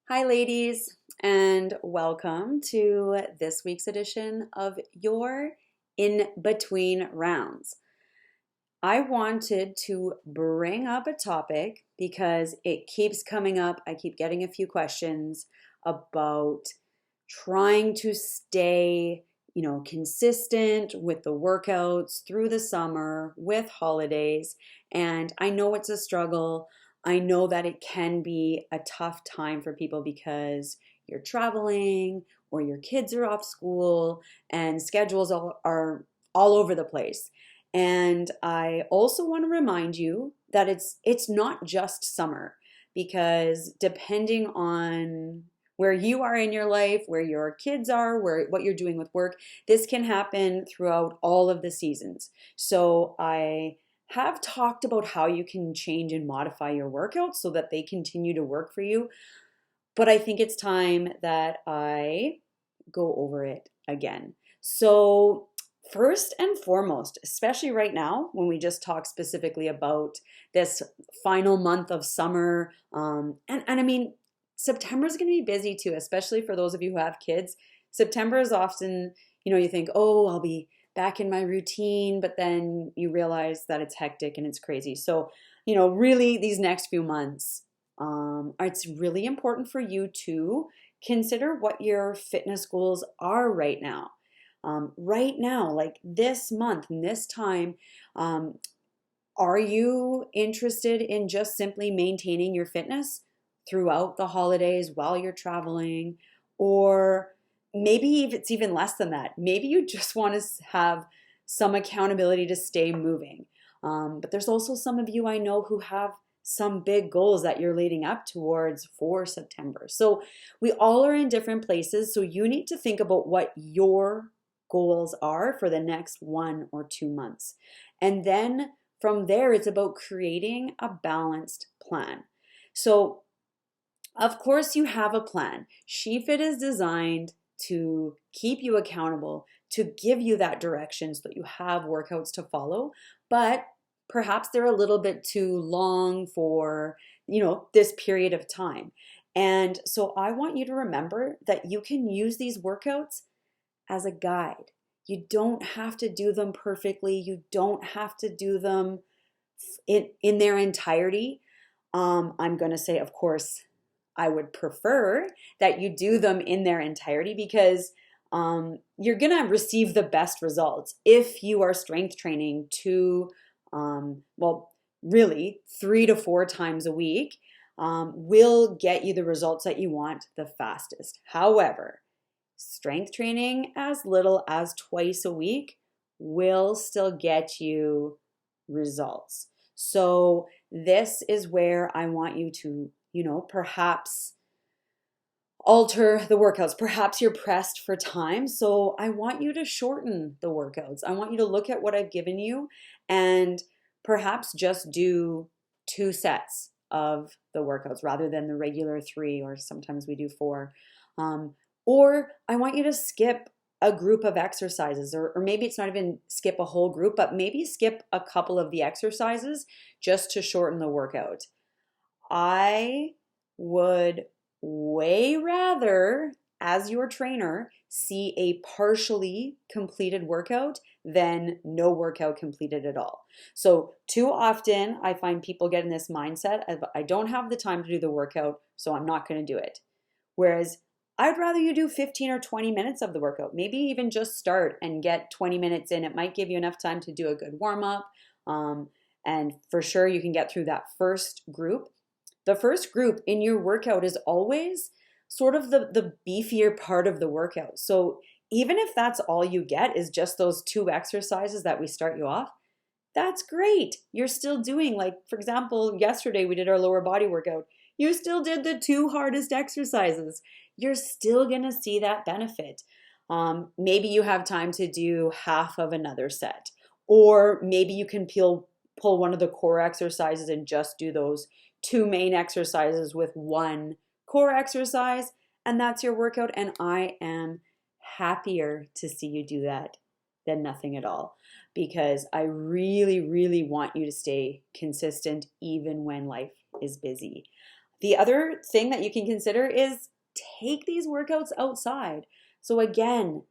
Hi, ladies, and welcome to this week's edition of your In Between Rounds. I wanted to bring up a topic because it keeps coming up. I keep getting a few questions about trying to stay, consistent with the workouts through the summer with holidays. And I know it's a struggle. I know that it can be a tough time for people because you're traveling or your kids are off school and schedules are all over the place. And I also want to remind you that it's not just summer because depending on where you are in your life, where your kids are, where what you're doing with work, this can happen throughout all of the seasons. So I have talked about how you can change and modify your workouts so that they continue to work for you, but I think it's time that I go over it again. So, first and foremost, especially right now, when we just talk specifically about this final month of summer, and I mean, September is going to be busy too, especially for those of you who have kids. September is often, you think, oh, I'll be back in my routine, but then you realize that it's hectic and it's crazy. So, really, these next few months, it's really important for you to consider what your fitness goals are right now. Right now, like this month and this time, um, are you interested in just simply maintaining your fitness throughout the holidays while you're traveling? Or maybe if it's even less than that, maybe you just want to have some accountability to stay moving. But there's also some of you I know who have some big goals that you're leading up towards for September. So we all are in different places. So you need to think about what your goals are for the next 1 or 2 months. And then from there, it's about creating a balanced plan. So, of course, you have a plan. SheFit is designed to keep you accountable, to give you that direction so that you have workouts to follow, but perhaps they're a little bit too long for, this period of time. And so I want you to remember that you can use these workouts as a guide. You don't have to do them perfectly. You don't have to do them in their entirety. I'm going to say, of course, I would prefer that you do them in their entirety because you're going to receive the best results if you are strength training really 3 to 4 times a week will get you the results that you want the fastest. However, strength training as little as twice a week will still get you results. So this is where I want you to, perhaps alter the workouts. Perhaps you're pressed for time. So I want you to shorten the workouts. I want you to look at what I've given you and perhaps just do 2 sets of the workouts rather than the regular 3, or sometimes we do 4. Um, or I want you to skip a group of exercises, or maybe it's not even skip a whole group, but maybe skip a couple of the exercises just to shorten the workout. I would way rather, as your trainer, see a partially completed workout than no workout completed at all. So, too often I find people get in this mindset of I don't have the time to do the workout, so I'm not going to do it. Whereas I'd rather you do 15 or 20 minutes of the workout. Maybe even just start and get 20 minutes in. It might give you enough time to do a good warm up. And for sure, you can get through that first group. The first group in your workout is always sort of the beefier part of the workout. So even if that's all you get is just those 2 exercises that we start you off, that's great. You're still doing, like, for example, yesterday we did our lower body workout. You still did the 2 hardest exercises. You're still going to see that benefit. Maybe you have time to do half of another set, or maybe you can pull one of the core exercises and just do those 2 main exercises with 1 core exercise, and that's your workout. And I am happier to see you do that than nothing at all, because I really, really want you to stay consistent even when life is busy. The other thing that you can consider is take these workouts outside. So again,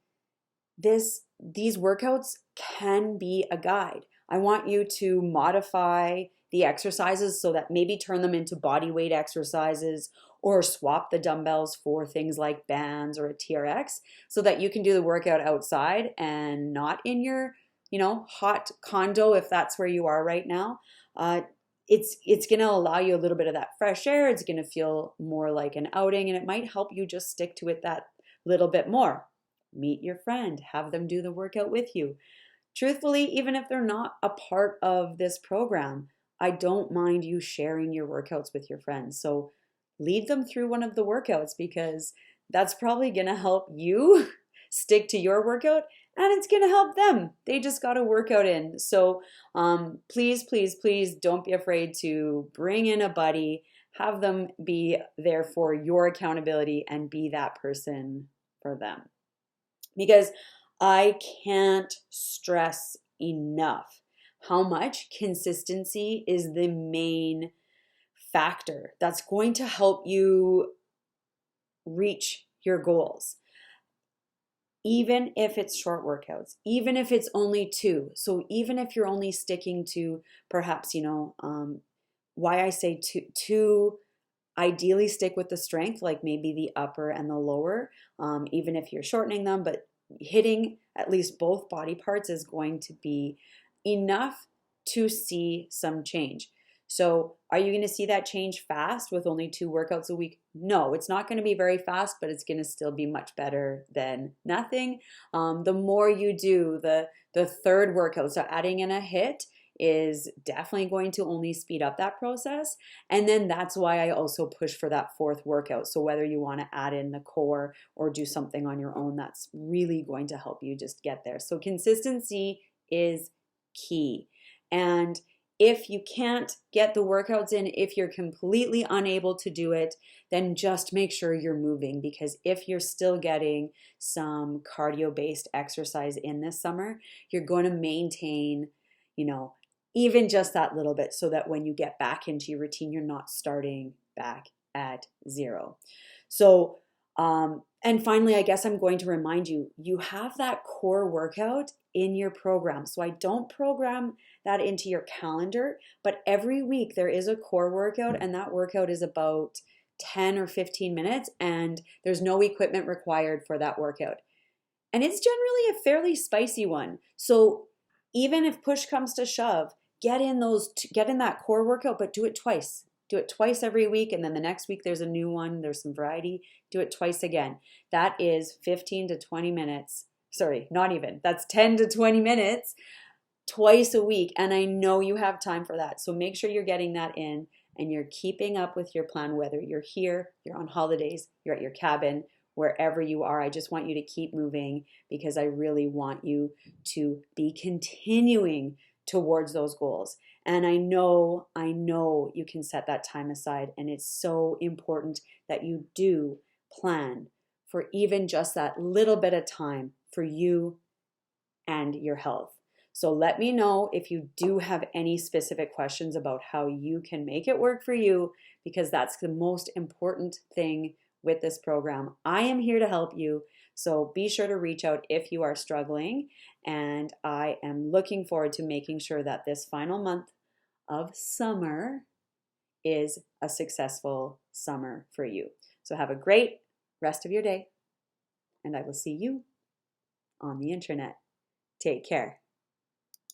these workouts can be a guide. I want you to modify the exercises so that maybe turn them into body weight exercises or swap the dumbbells for things like bands or a TRX so that you can do the workout outside and not in your, hot condo if that's where you are right now. It's going to allow you a little bit of that fresh air. It's going to feel more like an outing, and it might help you just stick to it that little bit more. Meet your friend, have them do the workout with you. Truthfully, even if they're not a part of this program, I don't mind you sharing your workouts with your friends. So lead them through one of the workouts because that's probably going to help you stick to your workout, and it's going to help them. They just got a workout in. So please, please, please don't be afraid to bring in a buddy, have them be there for your accountability and be that person for them. Because I can't stress enough how much consistency is the main factor that's going to help you reach your goals. Even if it's short workouts, even if it's only 2. So even if you're only sticking to perhaps, why I say two, ideally stick with the strength, like maybe the upper and the lower, even if you're shortening them, but hitting at least both body parts is going to be enough to see some change. So are you going to see that change fast with only 2 workouts a week? No, it's not going to be very fast, but it's going to still be much better than nothing. The more you do, the third workout, so adding in a HIIT, is definitely going to only speed up that process. And then that's why I also push for that 4th workout. So whether you want to add in the core or do something on your own, that's really going to help you just get there. So consistency is key. And if you can't get the workouts in, if you're completely unable to do it, then just make sure you're moving, because if you're still getting some cardio-based exercise in this summer, you're going to maintain, even just that little bit so that when you get back into your routine, you're not starting back at 0. So, and finally, I guess I'm going to remind you, you have that core workout in your program. So I don't program that into your calendar, but every week there is a core workout, and that workout is about 10 or 15 minutes, and there's no equipment required for that workout. And it's generally a fairly spicy one. So even if push comes to shove, get in that core workout, but do it twice. Do it twice every week, and then the next week there's a new one, there's some variety. Do it twice again. That is 15 to 20 minutes. Sorry, not even. That's 10 to 20 minutes twice a week, and I know you have time for that. So make sure you're getting that in and you're keeping up with your plan, whether you're here, you're on holidays, you're at your cabin, wherever you are. I just want you to keep moving because I really want you to be continuing towards those goals. And I know you can set that time aside, and it's so important that you do plan for even just that little bit of time for you and your health. So let me know if you do have any specific questions about how you can make it work for you, because that's the most important thing with this program. I am here to help you. So be sure to reach out if you are struggling. And I am looking forward to making sure that this final month of summer is a successful summer for you. So have a great rest of your day, and I will see you on the internet. Take care.